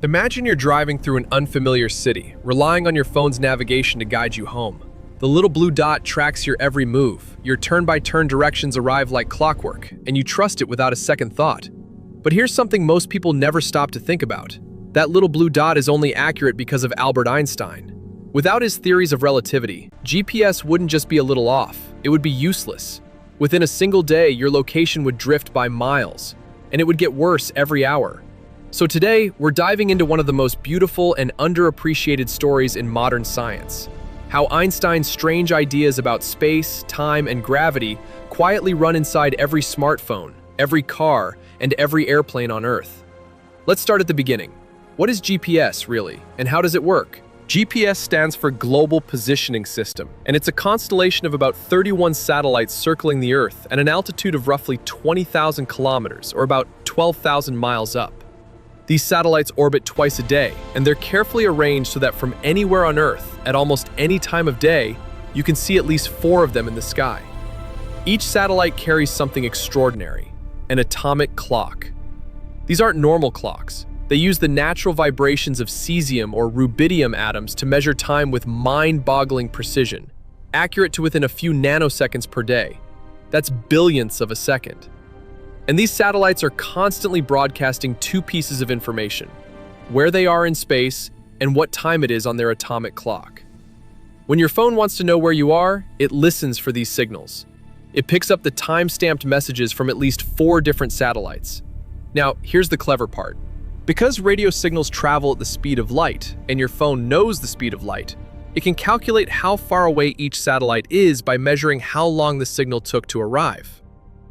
Imagine you're driving through an unfamiliar city, relying on your phone's navigation to guide you home. The little blue dot tracks your every move. Your turn-by-turn directions arrive like clockwork, and you trust it without a second thought. But here's something most people never stop to think about. That little blue dot is only accurate because of Albert Einstein. Without his theories of relativity, GPS wouldn't just be a little off, it would be useless. Within a single day, your location would drift by miles, and it would get worse every hour. So today, we're diving into one of the most beautiful and underappreciated stories in modern science. How Einstein's strange ideas about space, time, and gravity quietly run inside every smartphone, every car, and every airplane on Earth. Let's start at the beginning. What is GPS, really, and how does it work? GPS stands for Global Positioning System, and it's a constellation of about 31 satellites circling the Earth at an altitude of roughly 20,000 kilometers, or about 12,000 miles up. These satellites orbit twice a day, and they're carefully arranged so that from anywhere on Earth, at almost any time of day, you can see at least 4 of them in the sky. Each satellite carries something extraordinary, an atomic clock. These aren't normal clocks. They use the natural vibrations of cesium or rubidium atoms to measure time with mind-boggling precision, accurate to within a few nanoseconds per day. That's billionths of a second. And these satellites are constantly broadcasting 2 pieces of information: where they are in space and what time it is on their atomic clock. When your phone wants to know where you are, it listens for these signals. It picks up the time-stamped messages from at least 4 different satellites. Now, here's the clever part. Because radio signals travel at the speed of light, and your phone knows the speed of light, it can calculate how far away each satellite is by measuring how long the signal took to arrive.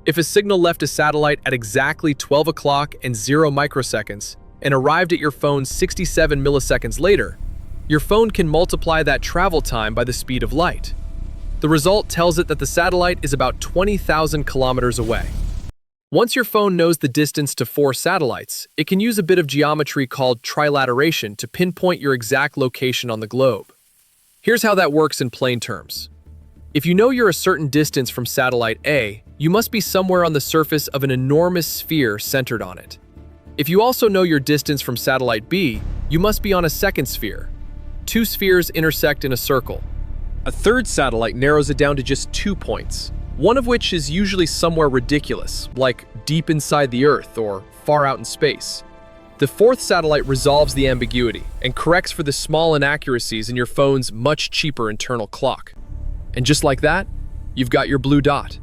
If a signal left a satellite at exactly 12 o'clock and 0 microseconds and arrived at your phone 67 milliseconds later, your phone can multiply that travel time by the speed of light. The result tells it that the satellite is about 20,000 kilometers away. Once your phone knows the distance to 4 satellites, it can use a bit of geometry called trilateration to pinpoint your exact location on the globe. Here's how that works in plain terms. If you know you're a certain distance from satellite A, you must be somewhere on the surface of an enormous sphere centered on it. If you also know your distance from satellite B, you must be on a second sphere. 2 spheres intersect in a circle. A third satellite narrows it down to just 2 points, one of which is usually somewhere ridiculous, like deep inside the Earth or far out in space. The 4th satellite resolves the ambiguity and corrects for the small inaccuracies in your phone's much cheaper internal clock. And just like that, you've got your blue dot.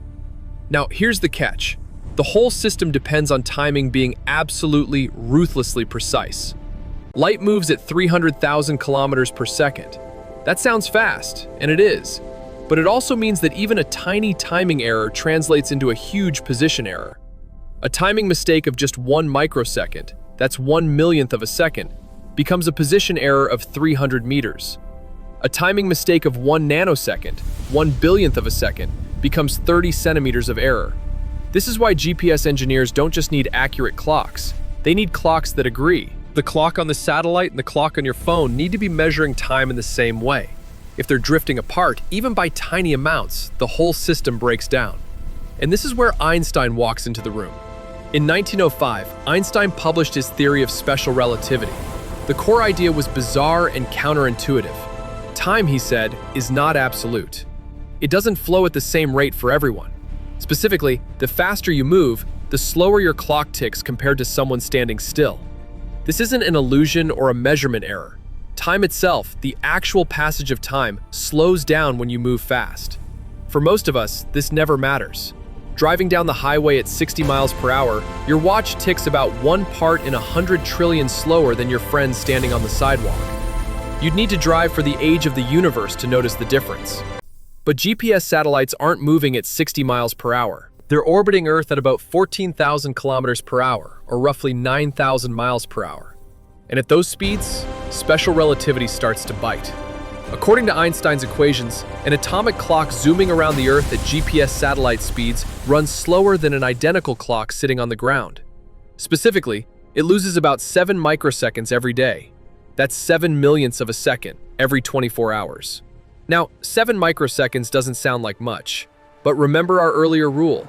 Now, here's the catch. The whole system depends on timing being absolutely, ruthlessly precise. Light moves at 300,000 kilometers per second. That sounds fast, and it is. But it also means that even a tiny timing error translates into a huge position error. A timing mistake of just 1 microsecond, that's 1/1,000,000th of a second, becomes a position error of 300 meters. A timing mistake of 1 nanosecond, 1/1000,000th of a second, becomes 30 centimeters of error. This is why GPS engineers don't just need accurate clocks. They need clocks that agree. The clock on the satellite and the clock on your phone need to be measuring time in the same way. If they're drifting apart, even by tiny amounts, the whole system breaks down. And this is where Einstein walks into the room. In 1905, Einstein published his theory of special relativity. The core idea was bizarre and counterintuitive. Time, he said, is not absolute. It doesn't flow at the same rate for everyone. Specifically, the faster you move, the slower your clock ticks compared to someone standing still. This isn't an illusion or a measurement error. Time itself, the actual passage of time, slows down when you move fast. For most of us, this never matters. Driving down the highway at 60 miles per hour, your watch ticks about 1 part in 100 trillion slower than your friend standing on the sidewalk. You'd need to drive for the age of the universe to notice the difference. But GPS satellites aren't moving at 60 miles per hour. They're orbiting Earth at about 14,000 kilometers per hour, or roughly 9,000 miles per hour. And at those speeds, special relativity starts to bite. According to Einstein's equations, an atomic clock zooming around the Earth at GPS satellite speeds runs slower than an identical clock sitting on the ground. Specifically, it loses about 7 microseconds every day. That's 7/1,000,000ths of a second every 24 hours. Now, 7 microseconds doesn't sound like much, but remember our earlier rule.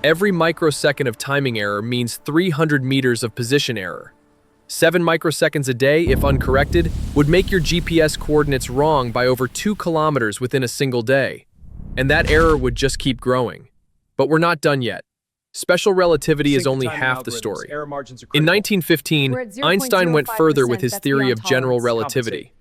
Every microsecond of timing error means 300 meters of position error. 7 microseconds a day, if uncorrected, would make your GPS coordinates wrong by over 2 kilometers within a single day. And that error would just keep growing. But we're not done yet. Special relativity is only half the story. In 1915, Einstein went further with his theory of general relativity.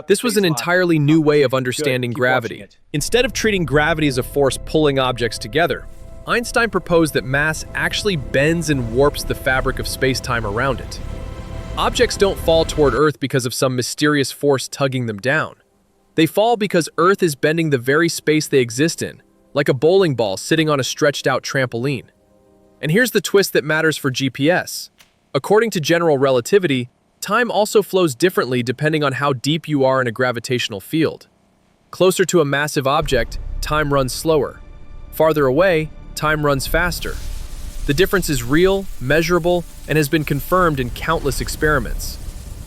This was an entirely new way of understanding gravity. Instead of treating gravity as a force pulling objects together, Einstein proposed that mass actually bends and warps the fabric of space-time around it. Objects don't fall toward Earth because of some mysterious force tugging them down. They fall because Earth is bending the very space they exist in, like a bowling ball sitting on a stretched-out trampoline. And here's the twist that matters for GPS. According to general relativity, time also flows differently depending on how deep you are in a gravitational field. Closer to a massive object, time runs slower. Farther away, time runs faster. The difference is real, measurable, and has been confirmed in countless experiments.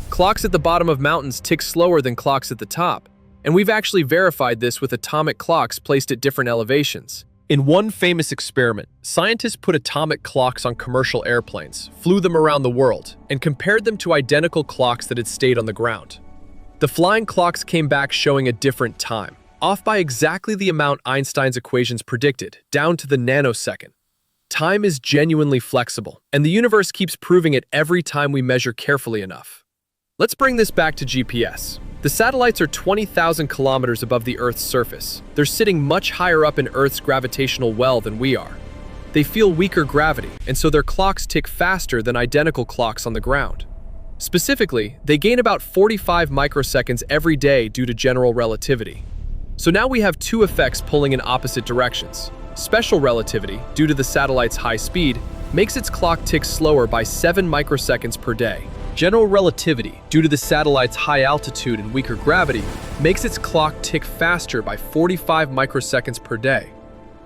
Clocks at the bottom of mountains tick slower than clocks at the top, and we've actually verified this with atomic clocks placed at different elevations. In one famous experiment, scientists put atomic clocks on commercial airplanes, flew them around the world, and compared them to identical clocks that had stayed on the ground. The flying clocks came back showing a different time, off by exactly the amount Einstein's equations predicted, down to the nanosecond. Time is genuinely flexible, and the universe keeps proving it every time we measure carefully enough. Let's bring this back to GPS. The satellites are 20,000 kilometers above the Earth's surface. They're sitting much higher up in Earth's gravitational well than we are. They feel weaker gravity, and so their clocks tick faster than identical clocks on the ground. Specifically, they gain about 45 microseconds every day due to general relativity. So now we have two effects pulling in opposite directions. Special relativity, due to the satellite's high speed, makes its clock tick slower by 7 microseconds per day. General relativity, due to the satellite's high altitude and weaker gravity, makes its clock tick faster by 45 microseconds per day.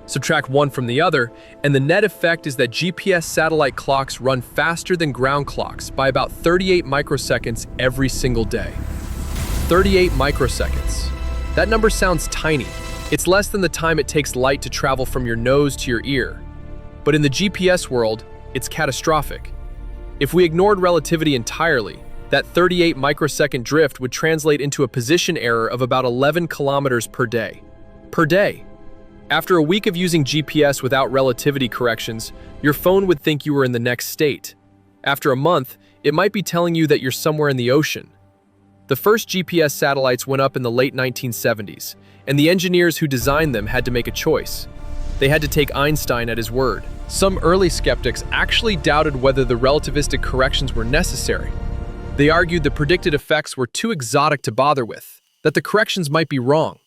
Subtract one from the other, and the net effect is that GPS satellite clocks run faster than ground clocks by about 38 microseconds every single day. 38 microseconds. That number sounds tiny. It's less than the time it takes light to travel from your nose to your ear. But in the GPS world, it's catastrophic. If we ignored relativity entirely, that 38 microsecond drift would translate into a position error of about 11 kilometers per day. Per day. After a week of using GPS without relativity corrections, your phone would think you were in the next state. After a month, it might be telling you that you're somewhere in the ocean. The first GPS satellites went up in the late 1970s, and the engineers who designed them had to make a choice. They had to take Einstein at his word. Some early skeptics actually doubted whether the relativistic corrections were necessary. They argued the predicted effects were too exotic to bother with, that the corrections might be wrong.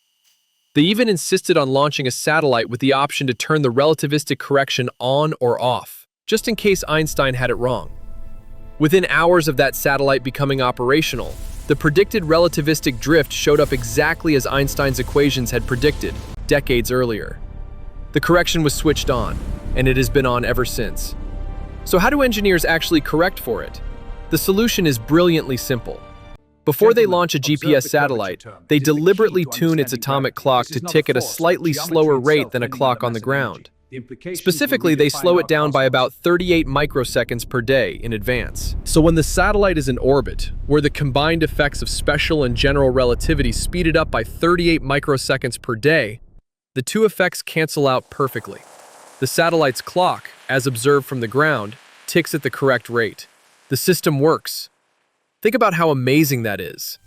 They even insisted on launching a satellite with the option to turn the relativistic correction on or off, just in case Einstein had it wrong. Within hours of that satellite becoming operational, the predicted relativistic drift showed up exactly as Einstein's equations had predicted decades earlier. The correction was switched on, and it has been on ever since. So how do engineers actually correct for it? The solution is brilliantly simple. Before they launch a GPS satellite, they deliberately tune its atomic clock to tick at a slightly slower rate than a clock on the ground. Specifically, they slow it down by about 38 microseconds per day in advance. So when the satellite is in orbit, where the combined effects of special and general relativity speed it up by 38 microseconds per day, the two effects cancel out perfectly. The satellite's clock, as observed from the ground, ticks at the correct rate. The system works. Think about how amazing that is.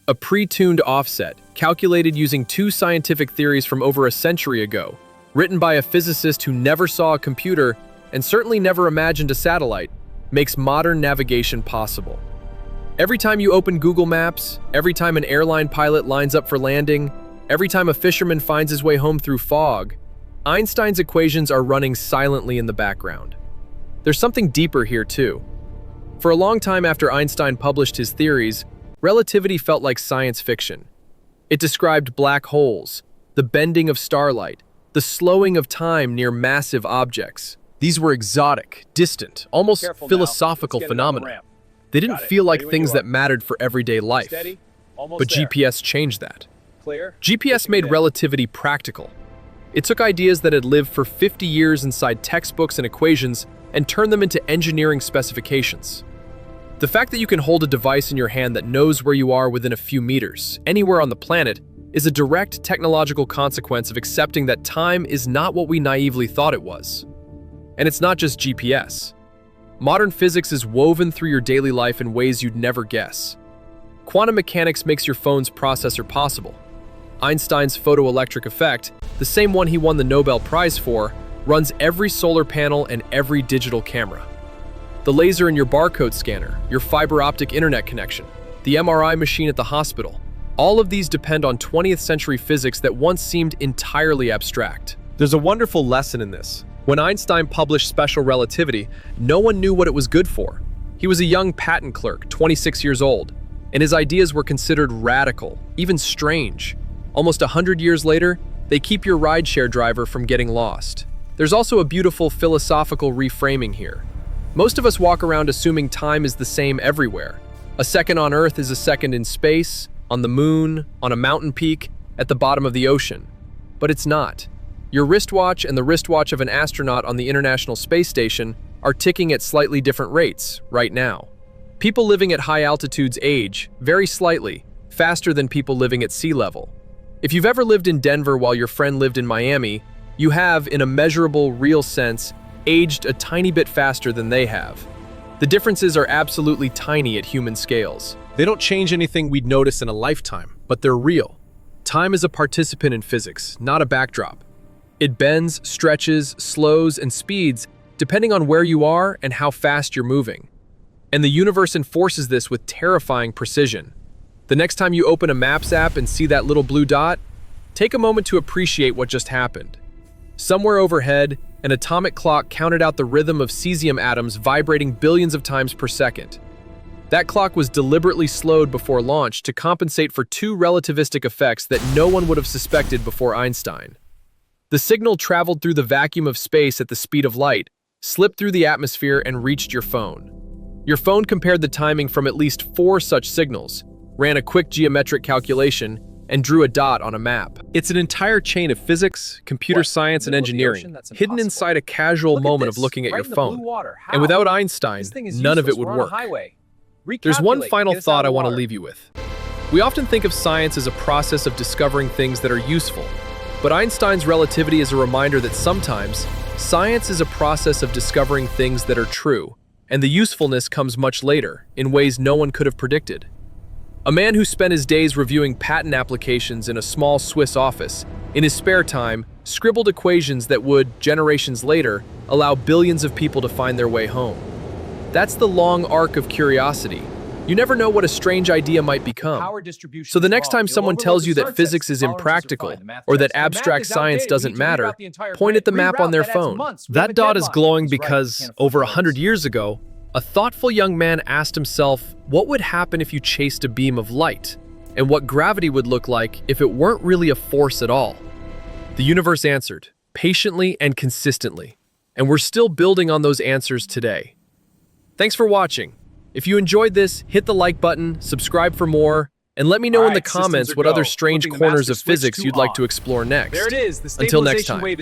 A pre-tuned offset, calculated using two scientific theories from over a century ago, written by a physicist who never saw a computer and certainly never imagined a satellite, makes modern navigation possible. Every time you open Google Maps, every time an airline pilot lines up for landing, every time a fisherman finds his way home through fog, Einstein's equations are running silently in the background. There's something deeper here too. For a long time after Einstein published his theories, relativity felt like science fiction. It described black holes, the bending of starlight, the slowing of time near massive objects. These were exotic, distant, almost philosophical phenomena. They didn't feel like things that mattered for everyday life. But GPS changed that. GPS made relativity practical. It took ideas that had lived for 50 years inside textbooks and equations and turned them into engineering specifications. The fact that you can hold a device in your hand that knows where you are within a few meters, anywhere on the planet, is a direct technological consequence of accepting that time is not what we naively thought it was. And it's not just GPS. Modern physics is woven through your daily life in ways you'd never guess. Quantum mechanics makes your phone's processor possible. Einstein's photoelectric effect, the same one he won the Nobel Prize for, runs every solar panel and every digital camera. The laser in your barcode scanner, your fiber optic internet connection, the MRI machine at the hospital, all of these depend on 20th century physics that once seemed entirely abstract. There's a wonderful lesson in this. When Einstein published special relativity, no one knew what it was good for. He was a young patent clerk, 26 years old, and his ideas were considered radical, even strange. Almost 100 years later, they keep your rideshare driver from getting lost. There's also a beautiful philosophical reframing here. Most of us walk around assuming time is the same everywhere. A second on Earth is a second in space, on the moon, on a mountain peak, at the bottom of the ocean. But it's not. Your wristwatch and the wristwatch of an astronaut on the International Space Station are ticking at slightly different rates right now. People living at high altitudes age, very slightly, faster than people living at sea level. If you've ever lived in Denver while your friend lived in Miami, you have, in a measurable, real sense, aged a tiny bit faster than they have. The differences are absolutely tiny at human scales. They don't change anything we'd notice in a lifetime, but they're real. Time is a participant in physics, not a backdrop. It bends, stretches, slows, and speeds depending on where you are and how fast you're moving. And the universe enforces this with terrifying precision. The next time you open a Maps app and see that little blue dot, take a moment to appreciate what just happened. Somewhere overhead, an atomic clock counted out the rhythm of cesium atoms vibrating billions of times per second. That clock was deliberately slowed before launch to compensate for two relativistic effects that no one would have suspected before Einstein. The signal traveled through the vacuum of space at the speed of light, slipped through the atmosphere, and reached your phone. Your phone compared the timing from at least 4 such signals, ran a quick geometric calculation, and drew a dot on a map. It's an entire chain of physics, computer science, and engineering, hidden inside a casual moment of looking at your phone. And without Einstein, none of it would work. There's one final thought I want to leave you with. We often think of science as a process of discovering things that are useful, but Einstein's relativity is a reminder that sometimes science is a process of discovering things that are true, and the usefulness comes much later, in ways no one could have predicted. A man who spent his days reviewing patent applications in a small Swiss office, in his spare time, scribbled equations that would, generations later, allow billions of people to find their way home. That's the long arc of curiosity. You never know what a strange idea might become. So the next time someone tells you that physics is impractical, or that abstract science doesn't matter, point at the map on their phone. That dot is glowing because, over 100 years ago, a thoughtful young man asked himself what would happen if you chased a beam of light, and what gravity would look like if it weren't really a force at all. The universe answered, patiently and consistently, and we're still building on those answers today. Thanks for watching. If you enjoyed this, hit the like button, subscribe for more, and let me know in the comments what other strange corners of physics you'd like to explore next. There it is. The Until next stabilization time. wave is